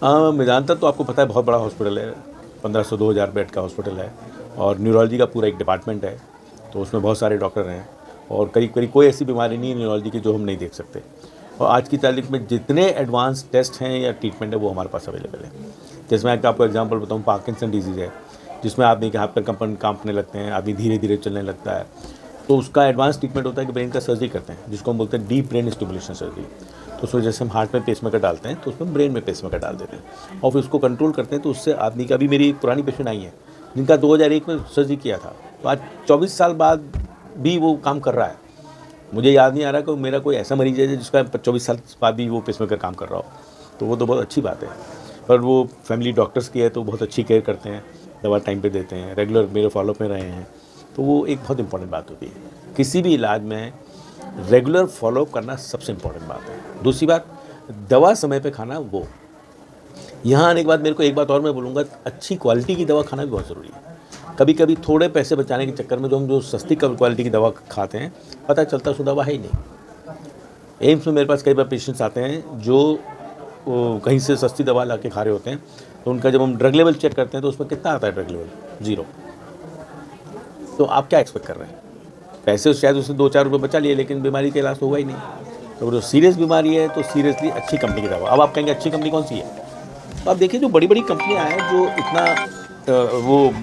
मेदांता तो आपको पता है बहुत बड़ा हॉस्पिटल है, 1500-2000 बेड का हॉस्पिटल है और न्यूरोलॉजी का पूरा एक डिपार्टमेंट है, तो उसमें बहुत सारे डॉक्टर हैं और करीब करीब कोई ऐसी बीमारी नहीं है न्यूरोलॉजी की जो हम नहीं देख सकते। और आज की तारीख में जितने एडवांस टेस्ट हैं या ट्रीटमेंट है वो हमारे पास अवेलेबल है। जैसे मैं आपको एग्जांपल बताऊँ, पार्किंसन डिजीज़ है जिसमें आदमी के हाथ पैर कांपने लगते हैं, आदमी धीरे धीरे चलने लगता है, तो उसका एडवांस ट्रीटमेंट होता है कि ब्रेन का सर्जरी करते हैं जिसको हम बोलते हैं डीप ब्रेन स्टिमुलेशन सर्जरी। तो उसमें जैसे हम हार्ट में पेसमेकर डालते हैं तो उसमें ब्रेन में पेसमेकर डाल देते हैं और फिर उसको कंट्रोल करते हैं। तो उससे आदमी का, अभी मेरी एक पुरानी पेशेंट आई है जिनका 2001 में सर्जरी किया था, तो आज 24 साल बाद भी वो काम कर रहा है। मुझे याद नहीं आ रहा कि मेरा कोई ऐसा मरीज है जिसका 24 साल बाद भी वो पेसमेकर काम कर रहा हो, तो वो तो बहुत अच्छी बात है। पर वो फैमिली डॉक्टर्स की है तो बहुत अच्छी केयर करते हैं, दवा टाइम पे देते हैं, रेगुलर मेरे फॉलोअप में रहे हैं, तो वो एक बहुत इंपॉर्टेंट बात होती है। किसी भी इलाज में रेगुलर फॉलोअप करना सबसे इम्पॉर्टेंट बात है। दूसरी बात, दवा समय पे खाना, वो यहाँ आने के बाद मेरे को एक बात और मैं बोलूँगा, अच्छी क्वालिटी की दवा खाना भी बहुत ज़रूरी है। कभी कभी थोड़े पैसे बचाने के चक्कर में जो हम जो सस्ती क्वालिटी की दवा खाते हैं, पता चलता उसको दवा है ही नहीं। एम्स में मेरे पास कई बार पेशेंट्स आते हैं जो कहीं से सस्ती दवा ला के खा रहे होते हैं, तो उनका जब हम ड्रग लेवल चेक करते हैं तो उसमें कितना आता है ड्रग लेवल, 0। तो आप क्या एक्सपेक्ट कर रहे हैं? पैसे शायद उसने 2-4 रुपये बचा लिए, लेकिन बीमारी का इलाज तो होगा ही नहीं। तो जो सीरियस बीमारी है तो सीरियसली अच्छी कंपनी की दवा। अब आप कहेंगे अच्छी कंपनी कौन सी है? तो आप देखिए जो बड़ी बड़ी कंपनियां हैं जो इतना वो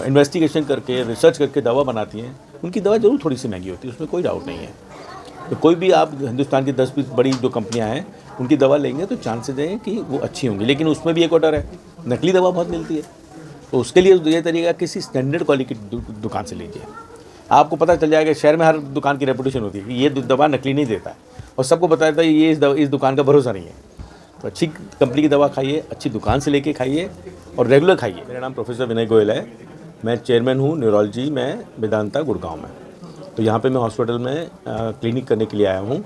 इन्वेस्टिगेशन करके, रिसर्च करके दवा बनाती हैं, उनकी दवा जरूर थोड़ी सी महंगी होती है, उसमें कोई डाउट नहीं है। तो कोई भी आप हिंदुस्तान की 10-20 बड़ी जो कंपनियां हैं उनकी दवा लेंगे तो चांसेस हैं कि वो अच्छी होंगी, लेकिन उसमें भी एक ऑर्डर है, नकली दवा बहुत मिलती है। तो उसके लिए ये तरीका किसी स्टैंडर्ड क्वालिटी की दुकान से लीजिए। आपको पता चल जाएगा, शहर में हर दुकान की रेपुटेशन होती है कि ये दवा नकली नहीं देता है, और सबको बताया था ये इस दुकान का भरोसा नहीं है। तो अच्छी कंपनी की दवा खाइए, अच्छी दुकान से लेके खाइए और रेगुलर खाइए। मेरा नाम प्रोफेसर विनय गोयल है, मैं चेयरमैन हूँ न्यूरोलॉजी में वेदांता गुड़गांव में। तो यहाँ पे मैं हॉस्पिटल में क्लिनिक करने के लिए आया हूँ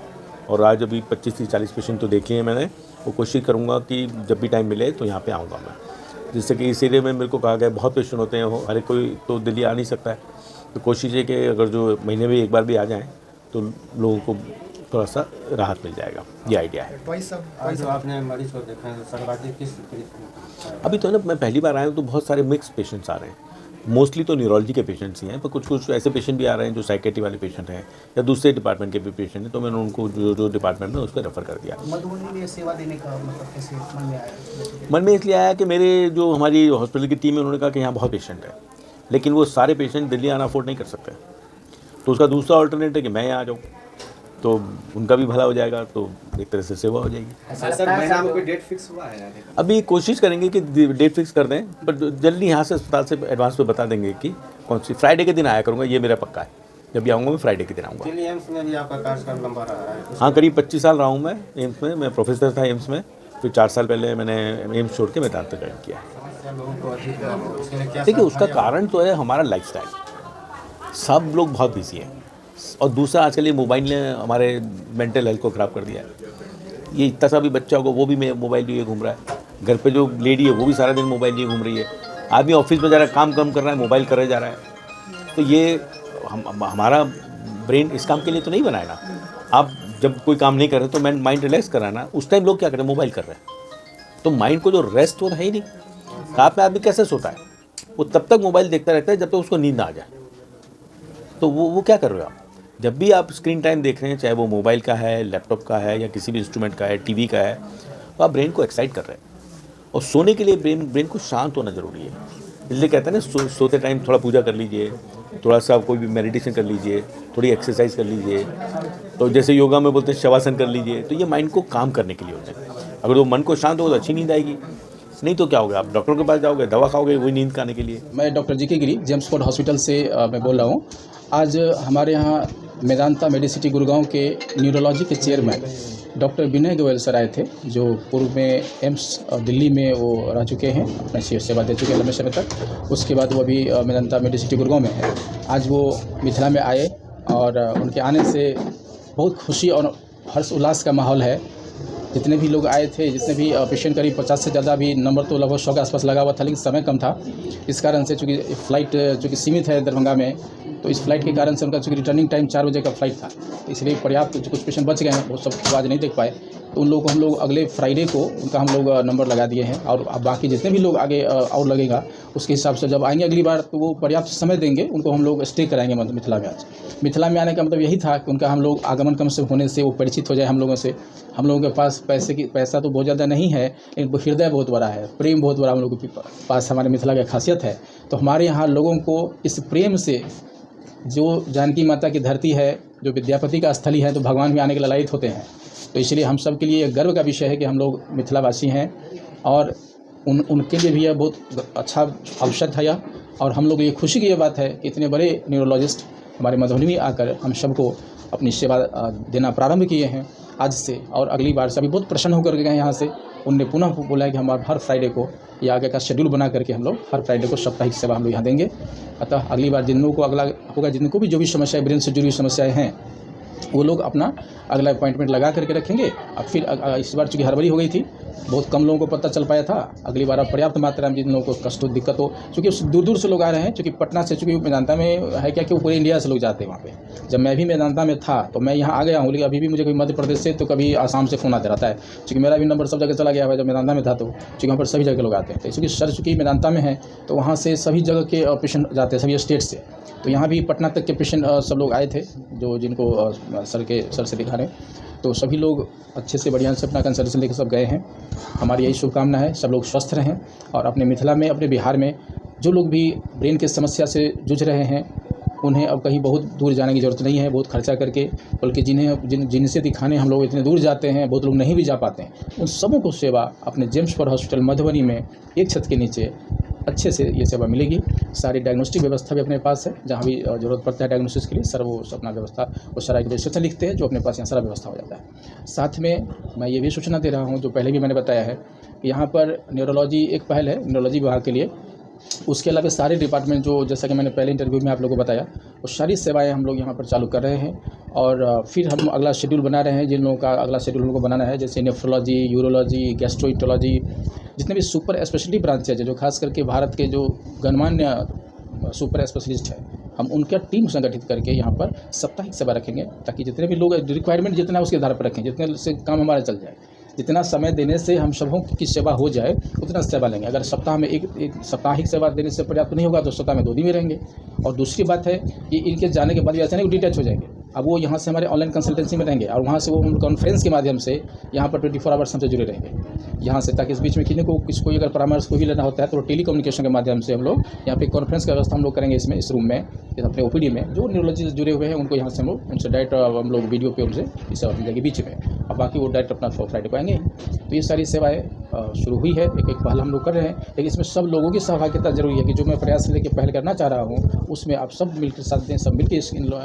और आज अभी 25 से 40 पेशेंट तो देख लिए हैं मैंने। वो कोशिश करूँगा कि जब भी टाइम मिले तो यहाँ पे आऊँगा मैं, जिससे कि इस एरिया में मेरे को कहा गया बहुत पेशेंट होते हैं, हर एक कोई तो दिल्ली आ नहीं सकता है। तो कोशिश है कि अगर जो महीने में एक बार भी आ जाएँ तो लोगों को थोड़ा सा राहत मिल जाएगा, ये आइडिया है। जो आपने मरीज को देखा है, सर्वाधिक किस? अभी तो ना मैं पहली बार आया हूँ तो बहुत सारे मिक्स पेशेंट्स आ रहे हैं, मोस्टली तो न्यूरोलॉजी के पेशेंट्स ही हैं, पर कुछ ऐसे पेशेंट भी आ रहे हैं जो साइकेट्री वाले पेशेंट हैं या दूसरे डिपार्टमेंट के भी पेशेंट हैं, तो मैंने उनको जो डिपार्टमेंट में उसको रेफ़र कर दिया। मधुबनी में सेवा देने का मतलब कैसे मन में आया? मन में इसलिए आया कि मेरे जो हमारी हॉस्पिटल की टीम है उन्होंने कहा कि यहाँ बहुत पेशेंट है, लेकिन वो सारे पेशेंट दिल्ली आना अफोर्ड नहीं कर सकते, तो उसका दूसरा ऑल्टरनेट है कि मैं यहाँ आ जाऊँ, तो उनका भी भला हो जाएगा, तो एक तरह से सेवा हो जाएगी। सर, महीना में कोई डेट फिक्स हुआ है? अभी कोशिश करेंगे कि डेट फिक्स कर दें, पर जल्दी यहाँ से अस्पताल से एडवांस में बता देंगे कि कौन सी। फ्राइडे के दिन आया करूँगा, ये मेरा पक्का है। जब भी आऊँगा मैं फ्राइडे के दिन आऊँगा। एम्स में भी आपका कार्यकाल लंबा रहा है? हाँ, करीब 25 साल रहा हूँ मैं एम्स में। मैं प्रोफेसर था एम्स में, फिर 4 साल पहले मैंने एम्स छोड़ के वेदांता ज्वाइन किया है। देखिए उसका कारण तो है हमारा लाइफस्टाइल। सब लोग बहुत बिजी हैं, और दूसरा आजकल ये मोबाइल ने हमारे मेंटल हेल्थ को ख़राब कर दिया है। ये इतना सा भी बच्चा होगा वो भी मोबाइल लिए घूम रहा है, घर पे जो लेडी है वो भी सारा दिन मोबाइल लिए घूम रही है, आदमी ऑफिस में जा रहा है काम कम कर रहा है, मोबाइल करे जा रहा है। तो ये हमारा ब्रेन इस काम के लिए तो नहीं बना है ना। आप जब कोई काम नहीं कर रहे तो माइंड रिलैक्स कराना, उस टाइम लोग क्या कर रहे हैं, मोबाइल कर रहे हैं। तो माइंड को जो रेस्ट तो है ही नहीं। रात में आदमी कैसे सोता है? वो तब तक मोबाइल देखता रहता है जब तक उसको नींद ना आ जाए। तो वो क्या कर रहे हो आप? जब भी आप स्क्रीन टाइम देख रहे हैं, चाहे वो मोबाइल का है, लैपटॉप का है, या किसी भी इंस्ट्रूमेंट का है, टीवी का है, तो आप ब्रेन को एक्साइट कर रहे हैं। और सोने के लिए ब्रेन को शांत होना ज़रूरी है। इसलिए कहते हैं ना, सोते टाइम थोड़ा पूजा कर लीजिए, थोड़ा सा कोई भी मेडिटेशन कर लीजिए, थोड़ी एक्सरसाइज कर लीजिए। तो जैसे योगा में बोलते हैं शवासन कर लीजिए, तो ये माइंड को काम करने के लिए होता है। अगर वो मन को शांत होगा तो अच्छी नींद आएगी, नहीं तो क्या होगा, आप डॉक्टर के पास जाओगे, दवा खाओगे वही नींद आने के लिए। मैं डॉक्टर जी के गिरी जेम्स फोर्ड हॉस्पिटल से मैं बोल रहा हूँ। आज हमारे यहाँ मेदांता मेडिसिटी गुड़गांव के न्यूरोलॉजी के chairman doctor Vinay Goyal sir आए थे, जो पूर्व में एम्स दिल्ली में वो रह चुके हैं, अपने सेवा दे चुके हैं लंबे समय तक। उसके बाद वो अभी मेदांता मेडिसिटी गुड़गांव में है। आज वो मिथिला में आए और उनके आने से बहुत खुशी और हर्ष उल्लास का माहौल है। जितने भी लोग आए थे, जितने भी पेशेंट, करीब 50 से ज़्यादा भी नंबर तो लगभग 100 के आसपास लगा हुआ था, लेकिन समय कम था। इस कारण से चूँकि फ़्लाइट चूँकि सीमित है दरभंगा में, तो इस फ्लाइट के कारण से उनका चूँकि रिटर्निंग टाइम 4 बजे का फ़्लाइट था, इसलिए पर्याप्त कुछ पेशेंट बच गए हैं, वो सब आवाज़ नहीं देख पाए। तो उन लोगों को हम लोग अगले फ्राइडे को उनका हम लोग नंबर लगा दिए हैं, और अब बाकी जितने भी लोग आगे और लगेगा उसके हिसाब से जब आएंगे अगली बार तो वो पर्याप्त समय देंगे, उनको हम लोग स्टे कराएंगे मतलब मिथिला में। आज मिथिला में आने का मतलब यही था कि उनका हम लोग आगमन कम से होने से वो परिचित हो जाए हम लोगों से। हम लोगों के पास पैसा तो बहुत ज़्यादा नहीं है, लेकिन हृदय बहुत बड़ा है, प्रेम बहुत बड़ा हम लोगों के पास हमारे मिथिला की खासियत है। तो हमारे यहाँ लोगों को इस प्रेम से, जो जानकी माता की धरती है, जो विद्यापति का स्थली है, तो भगवान भी आने के ललायित होते हैं। तो इसलिए हम सब के लिए गर्व का विषय है कि हम लोग मिथिलावासी हैं, और उनके लिए भी यह बहुत अच्छा अवसर था यह। और हम लोग ये खुशी की ये बात है कि इतने बड़े न्यूरोलॉजिस्ट हमारे मधुबनी में आकर हम सबको अपनी सेवा देना प्रारंभ किए हैं आज से। और अगली बार सभी बहुत प्रसन्न होकर गए यहाँ से। उनने पुनः बोला है कि हम हर फ्राइडे को ये आगे का शेड्यूल बना करके हम लोग हर फ्राइडे को साप्ताहिक सेवा हम लोग यहाँ देंगे। अतः अगली बार जिन लोगों को अगला होगा, जिनको भी जो भी समस्याएं ब्रेन से जुड़ी हुई समस्याएं हैं, वो लोग अपना अगला अपॉइंटमेंट लगा करके रखेंगे। अब फिर इस बार चूँकि हड़बड़ी हो गई थी, बहुत कम लोगों को पता चल पाया था। अगली बार अब पर्याप्त मात्रा में जिन लोगों को कष्ट हो, दिक्कत हो, चूँकि दूर दूर से लोग आ रहे हैं, चूँकि पटना से, चूँकि मेदांता में है क्या कि वो पूरे इंडिया से लोग जाते हैं वहाँ पे। जब मैं भी मेदांता में था तो मैं यहाँ आ गया हूँ, लेकिन अभी भी मुझे कभी मध्य प्रदेश से तो कभी आसाम से फ़ोन आता रहता है, चूँकि मेरा भी नंबर सब जगह चला गया है। जब मेदांता में था तो चूँकि वहाँ पर सभी जगह लोग आते हैं, तो चूँकि सर चूँकि मेदांता में है तो वहाँ से सभी जगह के पेशेंट जाते हैं, सभी स्टेट से। तो यहाँ भी पटना तक के पेशेंट सब लोग आए थे, जो जिनको सर से दिखा रहे। तो सभी लोग अच्छे से बढ़िया से अपना कंसल्टेशन लेकर सब गए हैं। हमारी यही शुभकामना है, सब लोग स्वस्थ रहें। और अपने मिथिला में, अपने बिहार में जो लोग भी ब्रेन की समस्या से जूझ रहे हैं, उन्हें अब कहीं बहुत दूर जाने की ज़रूरत नहीं है बहुत खर्चा करके, बल्कि जिनसे दिखाने हम लोग इतने दूर जाते हैं, बहुत लोग नहीं भी जा पाते हैं, उन सबों को सेवा अपने जेम्स फॉर हॉस्पिटल मधुबनी में एक छत के नीचे अच्छे से ये सेवा मिलेगी। सारी डायग्नोस्टिक व्यवस्था भी अपने पास है, जहाँ भी ज़रूरत पड़ता है डायग्नोसिस के लिए सर वो अपना व्यवस्था वो सारा रजिस्ट्रेशन लिखते हैं, जो अपने पास यहाँ सारा व्यवस्था हो जाता है। साथ में मैं ये भी सूचना दे रहा हूँ, जो पहले भी मैंने बताया है, यहाँ पर न्यूरोलॉजी एक पहल है न्यूरोलॉजी विभाग के लिए। उसके अलावा सारे डिपार्टमेंट जो, जैसा कि मैंने पहले इंटरव्यू में आप लोगों को बताया, वो सारी सेवाएं हम लोग यहाँ पर चालू कर रहे हैं। और फिर हम अगला शेड्यूल बना रहे हैं, जिन लोगों का अगला शेड्यूल उनको बनाना है, जैसे नेफ्रोलॉजी, यूरोलॉजी, गैस्ट्रोइंटोलॉजी, जितने भी सुपर स्पेशलिटी ब्रांचेज है, जो खास करके भारत के जो गणमान्य सुपर स्पेशलिस्ट हैं, हम उनका टीम संगठित करके यहाँ पर साप्ताहिक सेवा रखेंगे, ताकि जितने भी लोग रिक्वायरमेंट जितना उसके आधार पर रखें, जितने से काम हमारा चल जाए, जितना समय देने से हम सबों की सेवा हो जाए उतना सेवा लेंगे। अगर सप्ताह में एक साप्ताहिक सेवा देने से पर्याप्त नहीं होगा तो सप्ताह में 2 दिन में रहेंगे। और दूसरी बात है कि इनके जाने के बाद भी ऐसा नहीं डिटैच हो जाएंगे, अब वो यहाँ से हमारे ऑनलाइन कंसल्टेंसी में रहेंगे, और वहाँ से वो कॉन्फ्रेंस के माध्यम से यहाँ पर 24 आवर्स हमसे जुड़े रहेंगे यहाँ से, ताकि इस बीच में किसी को अगर परामर्श को भी लेना होता है तो टेली कम्युनिकेशन के माध्यम से हम लोग यहाँ पे कॉन्फ्रेंस की व्यवस्था हम लोग करेंगे इस रूम में, अपने ओपीडी में। जो न्यूरोलॉजी से जुड़े हुए हैं उनको यहाँ से हम लोग उनसे डायरेक्ट हम लोग वीडियो पे उनसे इस सेवा मिलेगी बीच में, और बाकी वो डायरेक्ट अपना फ्राइडे को आएंगे। तो ये सारी सेवाएँ शुरू हुई है, एक पहल हम लोग कर रहे हैं, लेकिन इसमें सब लोगों की सहभागिता जरूरी है। कि जो मैं प्रयास लेके पहल करना चाह रहा हूँ उसमें आप सब मिलकर साथ दें, सब मिलकर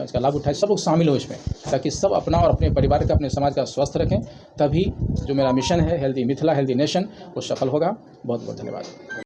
इसका लाभ उठाएं, सब लोग शामिल हो इसमें, ताकि सब अपना और अपने परिवार का, अपने समाज का स्वस्थ रखें। तभी जो मेरा मिशन है हेल्दी मिथिला हेल्दी नेशन, वो सफल होगा। बहुत बहुत धन्यवाद।